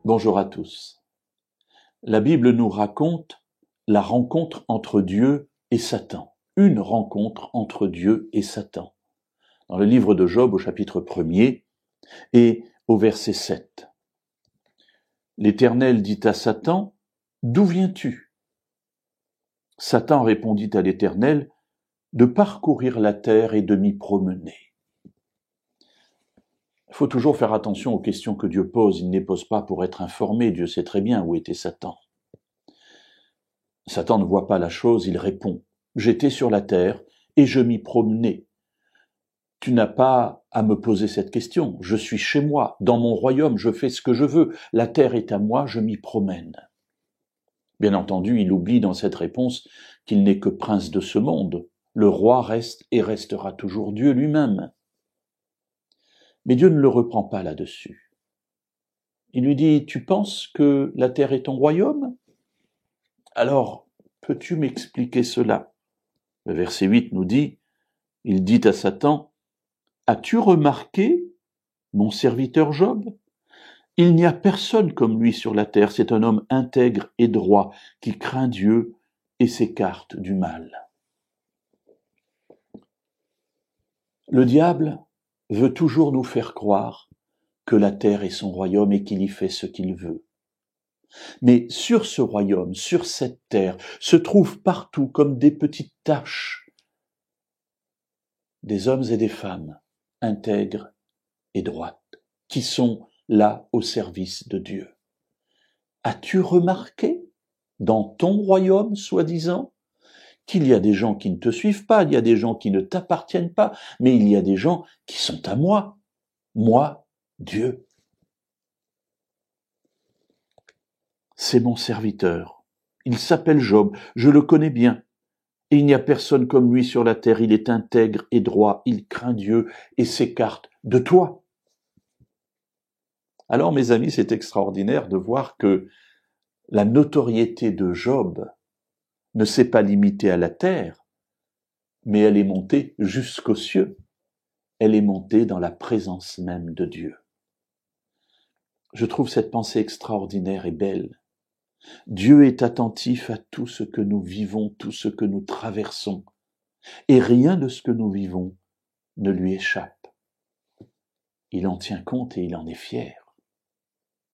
Bonjour à tous. La Bible nous raconte la rencontre entre Dieu et Satan. Une rencontre entre Dieu et Satan. Dans le livre de Job au chapitre 1er et au verset 7. L'Éternel dit à Satan, « D'où viens-tu » Satan répondit à l'Éternel, « De parcourir la terre et de m'y promener. » Il faut toujours faire attention aux questions que Dieu pose. Il ne les pose pas pour être informé. Dieu sait très bien où était Satan. Satan ne voit pas la chose, il répond « J'étais sur la terre et je m'y promenais. » Tu n'as pas à me poser cette question. Je suis chez moi, dans mon royaume, je fais ce que je veux. La terre est à moi, je m'y promène. Bien entendu, il oublie dans cette réponse qu'il n'est que prince de ce monde. Le roi reste et restera toujours Dieu lui-même. Mais Dieu ne le reprend pas là-dessus. Il lui dit, tu penses que la terre est ton royaume ? Alors, peux-tu m'expliquer cela ? Le verset 8 nous dit, il dit à Satan, as-tu remarqué mon serviteur Job ? Il n'y a personne comme lui sur la terre, c'est un homme intègre et droit, qui craint Dieu et s'écarte du mal. Le diable veut toujours nous faire croire que la terre est son royaume et qu'il y fait ce qu'il veut. Mais sur ce royaume, sur cette terre, se trouvent partout comme des petites taches des hommes et des femmes intègres et droites, qui sont là au service de Dieu. As-tu remarqué, dans ton royaume, soi-disant, qu'il y a des gens qui ne te suivent pas, il y a des gens qui ne t'appartiennent pas, mais il y a des gens qui sont à moi, Dieu. C'est mon serviteur. Il s'appelle Job, je le connais bien. Et il n'y a personne comme lui sur la terre, il est intègre et droit, il craint Dieu et s'écarte de toi. Alors, mes amis, c'est extraordinaire de voir que la notoriété de Job ne s'est pas limitée à la terre, mais elle est montée jusqu'aux cieux. Elle est montée dans la présence même de Dieu. Je trouve cette pensée extraordinaire et belle. Dieu est attentif à tout ce que nous vivons, tout ce que nous traversons, et rien de ce que nous vivons ne lui échappe. Il en tient compte et il en est fier.